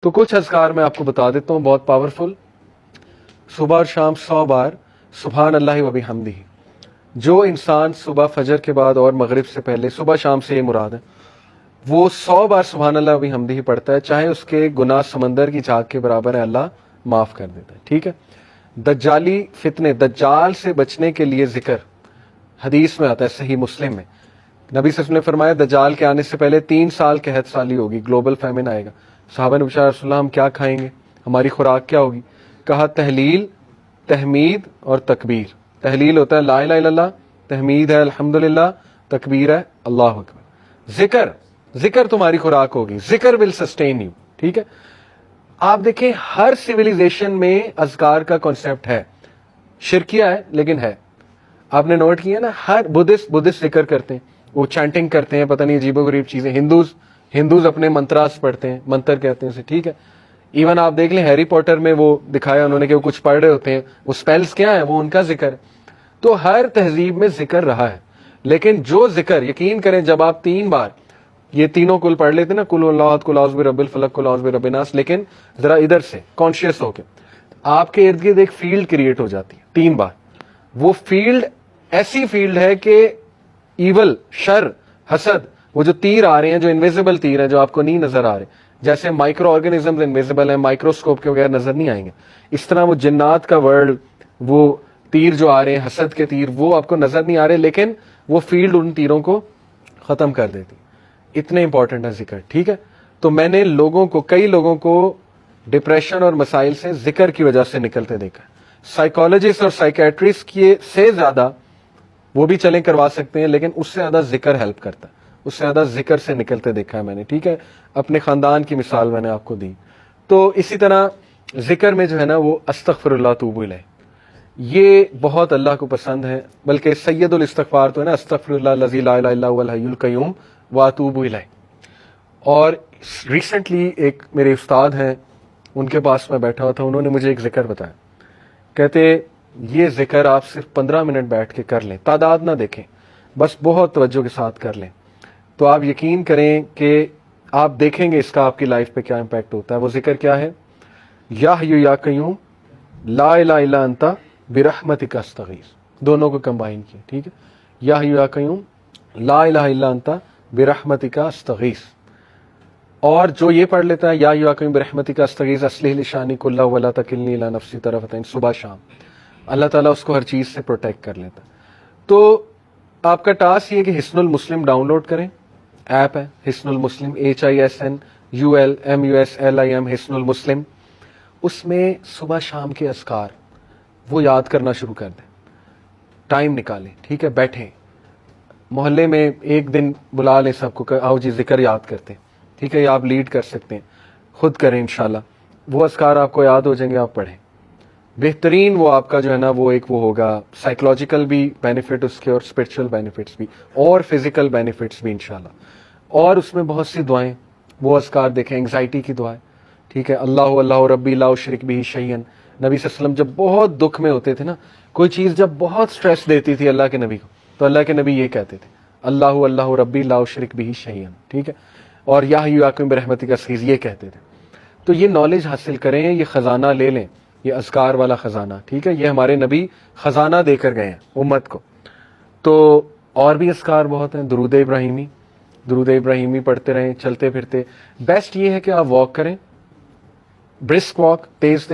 تو کچھ اذکار میں آپ کو بتا دیتا ہوں بہت پاورفل. صبح اور شام 100 بار سبحان اللہ و بحمدہ. جو انسان صبح فجر کے بعد اور مغرب سے پہلے، صبح شام سے یہ مراد ہے، وہ 100 بار سبحان اللہ و بحمدہ پڑھتا ہے، چاہے اس کے گناہ سمندر کی جھاگ کے برابر ہے، اللہ معاف کر دیتا ہے. ٹھیک ہے. دجالی فتنے، دجال سے بچنے کے لیے ذکر حدیث میں آتا ہے، صحیح مسلم میں نبی صلی اللہ علیہ وسلم نے فرمایا دجال کے آنے سے پہلے 3 سال قحط سالی ہوگی، گلوبل فیمن آئے گا. صحابہ نے پوچھا رسول اللہ ہم کیا کھائیں گے، ہماری خوراک کیا ہوگی؟ کہا تحلیل، تحمید اور تکبیر. تحلیل ہوتا ہے لا الہ الا اللہ، تحمید ہے الحمدللہ، تکبیر ہے اللہ اکبر. ذکر تمہاری خوراک ہوگی، ذکر ول سسٹین یو. ٹھیک ہے. آپ دیکھیں ہر سویلائزیشن میں اذکار کا کانسیپٹ ہے، شرکیہ ہے لیکن ہے. آپ نے نوٹ کیا نا، ہر بدھسٹ ذکر کرتے ہیں، وہ چینٹنگ کرتے ہیں، پتہ نہیں عجیب و غریب چیزیں. ہندوز اپنے منتراس پڑھتے ہیں، منتر کہتے ہیں اسے. ٹھیک ہے. ایون آپ دیکھ لیں ہیری پوٹر میں وہ دکھایا انہوں نے کہ وہ کچھ پڑھ رہے ہوتے ہیں، وہ سپیلز کیا ہیں، وہ ان کا ذکر ہے. تو ہر تہذیب میں ذکر رہا ہے، لیکن جو ذکر یقین کریں جب آپ 3 بار یہ تینوں کل پڑھ لیتے نا، کل اللہ احد، کل اعوذ برب الفلق، کل اعوذ برب الناس، لیکن ذرا ادھر سے کانشیس ہو کے آپ کے ارد گرد ایک فیلڈ کریٹ ہو جاتی ہے 3 بار. وہ فیلڈ ایسی فیلڈ ہے کہ ایول، شر، حسد، وہ جو تیر آ رہے ہیں، جو انویزیبل تیر ہیں جو آپ کو نہیں نظر آ رہے، جیسے مائکرو آرگنزمز انویزیبل ہیں، مائکروسکوپ کے بغیر نظر نہیں آئیں گے، اس طرح وہ جنات کا ورلڈ، وہ تیر جو آ رہے ہیں، حسد کے تیر، وہ آپ کو نظر نہیں آ رہے، لیکن وہ فیلڈ ان تیروں کو ختم کر دیتی. اتنے امپورٹنٹ ہے ذکر. ٹھیک ہے. تو میں نے کئی لوگوں کو ڈپریشن اور مسائل سے ذکر کی وجہ سے نکلتے دیکھا. سائیکالوجسٹ اور سائیکیٹرسٹ سے زیادہ وہ بھی چلیں کروا سکتے ہیں، لیکن اس سے زیادہ ذکر ہیلپ کرتا ہے، اس سے زیادہ ذکر سے نکلتے دیکھا ہے میں نے. ٹھیک ہے. اپنے خاندان کی مثال میں نے آپ کو دی. تو اسی طرح ذکر میں جو ہے نا وہ استغفر اللہ توب الیہ، یہ بہت اللہ کو پسند ہے. بلکہ سید الاستغفار تو ہے نا، استغفر اللہ الذی لا الہ الا هو الحی القیوم واتوب الیہ. اور ریسنٹلی ایک میرے استاد ہیں، ان کے پاس میں بیٹھا ہوا تھا، انہوں نے مجھے ایک ذکر بتایا. کہتے یہ ذکر آپ صرف 15 منٹ بیٹھ کے کر لیں، تعداد نہ دیکھیں، بس بہت توجہ کے ساتھ کر لیں، تو آپ یقین کریں کہ آپ دیکھیں گے اس کا آپ کی لائف پہ کیا امپیکٹ ہوتا ہے. وہ ذکر کیا ہے؟ یا حی یا قیوم لا الہ الا انت برحمتک استغیث. دونوں کو کمبائن کیا. ٹھیک ہے. یا حی یا قیوم لا الہ الا انت برحمتک استغیث. اور جو یہ پڑھ لیتا ہے یا حی یا قیوم برحمتک استغیث اصلح لی شانی کلہ ولا تکلنی الی نفسی طرفۃ عین، صبح شام، اللہ تعالیٰ اس کو ہر چیز سے پروٹیکٹ کر لیتا. تو آپ کا ٹاسک یہ کہ حصن المسلم ڈاؤن لوڈ کریں. ایپ ہے حصن المسلم، HISNULMUSLIM، حصن المسلم. اس میں صبح شام کے اذکار وہ یاد کرنا شروع کر دیں. ٹائم نکالیں. ٹھیک ہے. بیٹھیں، محلے میں ایک دن بلا لیں سب کو کہ آؤ جی ذکر یاد کرتے ہیں. ٹھیک ہے. یہ آپ لیڈ کر سکتے ہیں، خود کریں انشاءاللہ. وہ اذکار آپ کو یاد ہو جائیں گے، آپ پڑھیں. بہترین وہ آپ کا جو ہے نا وہ ایک وہ ہوگا، سائیکولوجیکل بھی بینیفٹ اس کے، اور اسپرچل بینیفٹس بھی، اور فزیکل بینیفٹس بھی انشاءاللہ. اور اس میں بہت سی دعائیں، وہ اذکار دیکھیں. انگزائٹی کی دعائیں. ٹھیک ہے. اللہ ربی لا اشرک بہ شیئا. نبی صلی اللہ علیہ وسلم جب بہت دکھ میں ہوتے تھے نا، کوئی چیز جب بہت سٹریس دیتی تھی اللہ کے نبی کو، تو اللہ کے نبی یہ کہتے تھے اللہ ربی لا اشرک بہ شیئا. ٹھیک ہے. اور یا حی یا قیوم برحمتک استغیث یہ کہتے تھے. تو یہ نالج حاصل کریں، یہ خزانہ لے لیں، یہ اذکار والا خزانہ. ٹھیک ہے. یہ ہمارے نبی خزانہ دے کر گئے ہیں امت کو. تو اور بھی اذکار بہت ہیں. درود ابراہیمی پڑھتے رہیں چلتے پھرتے. بیسٹ یہ ہے کہ آپ واک کریں، برسک واک، تیز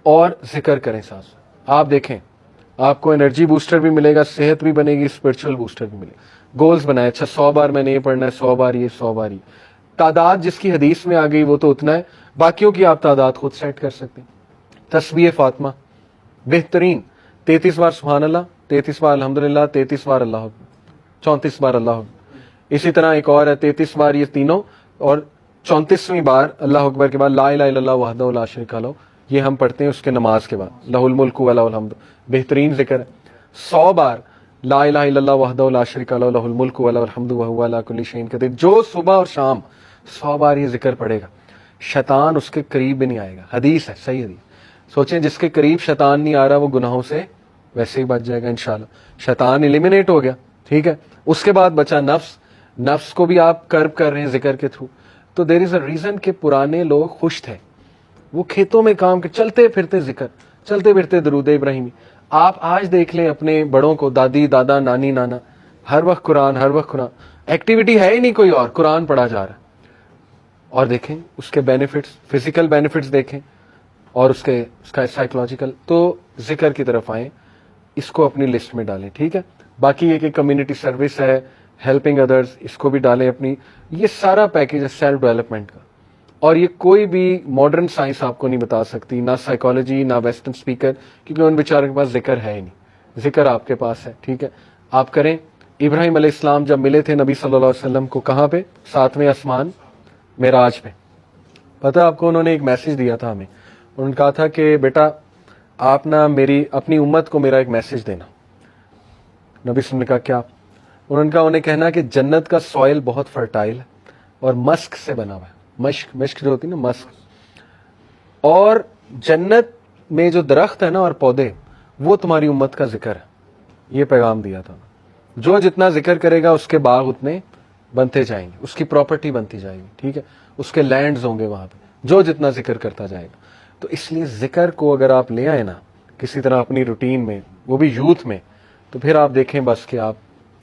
اور ذکر کریں ساتھ. آپ دیکھیں آپ کو انرجی بوسٹر بھی ملے گا، صحت بھی بنے گی، اسپرچل بوسٹر بھی ملے گا. گولز بنائے، اچھا 100 بار میں نے یہ پڑھنا ہے، 100 بار یہ، 100 بار یہ. تعداد جس کی حدیث میں آ گئی وہ تو اتنا ہے، باقیوں کی آپ تعداد خود سیٹ کر سکتے ہیں. تسبیح فاطمہ بہترین، 33 بار سبحان اللہ، 33 بار الحمدللہ، 33 بار اللہ اکبر، 34 بار اللہ اکبر. اسی طرح ایک اور ہے 33 بار یہ تینوں، اور 34ویں بار اللہ اکبر کے بعد لا الہ الا اللہ وحدہ لا شریک لہ. یہ ہم پڑھتے ہیں اس کے نماز کے بعد، لہ الملک و لہ الحمد. بہترین ذکر ہے. 100 بار لا الہ الا اللہ وحدہ لا شریک لہ لہ الملک و لہ الحمد وہو علی کل شیء قدیر. جو صبح اور شام 100 بار یہ ذکر پڑھے گا، شیطان اس کے قریب بھی نہیں آئے گا. حدیث ہے، صحیح حدیث. سوچیں جس کے قریب شیطان نہیں آ رہا وہ گناہوں سے ویسے ہی بچ جائے گا انشاءاللہ. شیطان ایلیمینیٹ ہو گیا. ٹھیک ہے. اس کے بعد بچا نفس. نفس کو بھی آپ کرب کر رہے ہیں ذکر کے تھرو. تو دیر از اے ریزن کہ پرانے لوگ خوش تھے, وہ کھیتوں میں کام کر, چلتے پھرتے ذکر, چلتے پھرتے درود ابراہیمی. آپ آج دیکھ لیں اپنے بڑوں کو, دادی دادا نانی نانا, ہر وقت قرآن, ہر وقت قرآن, ایکٹیویٹی ہے ہی نہیں کوئی اور, قرآن پڑھا جا رہا ہے. اور دیکھیں اس کے بینیفٹس, فزیکل بینیفٹس دیکھیں اور اس کا سائیکولوجیکل. تو ذکر کی طرف آئیں, اس کو اپنی لسٹ میں ڈالیں, ٹھیک ہے. باقی یہ کہ کمیونٹی سروس ہے, ہیلپنگ ادرس, اس کو بھی ڈالیں اپنی. یہ سارا پیکج ہے سیلف ڈیولپمنٹ کا, اور یہ کوئی بھی ماڈرن سائنس آپ کو نہیں بتا سکتی, نہ سائیکالوجی نہ ویسٹرن اسپیکر, کیونکہ ان بیچاروں کے پاس ذکر ہے ہی نہیں. ذکر آپ کے پاس ہے, ٹھیک ہے, آپ کریں. ابراہیم علیہ السلام جب ملے تھے نبی صلی اللہ علیہ وسلم کو, کہاں پہ؟ 7ویں آسمان معراج پہ. پتہ آپ کو انہوں نے ایک میسج دیا تھا ہمیں, انہوں نے کہا تھا کہ بیٹا آپ نا میری اپنی امت کو میرا ایک میسج دینا. نبی صلی اللہ علیہ وسلم نے کہا کیا؟ انہوں نے کہا انہیں کہنا کہ جنت کا سوائل بہت فرٹائل ہے اور مسک سے بنا ہوا ہے. مشک جو ہوتی ہے نا, مسک. اور جنت میں جو درخت ہے نا اور پودے, وہ تمہاری امت کا ذکر ہے. یہ پیغام دیا تھا. جو جتنا ذکر کرے گا اس کے باغ اتنے بنتے جائیں گے, اس کی پراپرٹی بنتی جائے گی, ٹھیک ہے, اس کے لینڈز ہوں گے وہاں پہ, جو جتنا ذکر کرتا جائے گا. تو اس لیے ذکر کو اگر آپ لے آئے نا کسی طرح اپنی روٹین میں, وہ بھی یوتھ میں, تو پھر آپ دیکھیں بس کہ آپ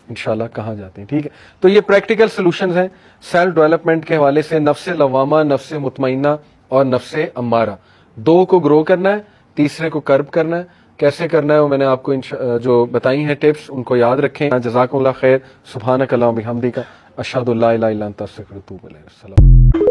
انشاءاللہ کہاں جاتے ہیں, ٹھیک ہے. تو یہ پریکٹیکل سولوشنز ہیں سیلف ڈیولپمنٹ کے حوالے سے. نفس لوامہ, نفس مطمئنہ اور نفس امارہ, 2 کو گرو کرنا ہے, تیسرے کو کرب کرنا ہے. کیسے کرنا ہے وہ میں نے آپ کو جو بتائی ہیں ٹپس, ان کو یاد رکھیں. جزاکم اللہ خیر. سبحانک اللہم و بحمدک, اشہد ان لا الہ الا انت استغفرک و اتوب الیک. السلام.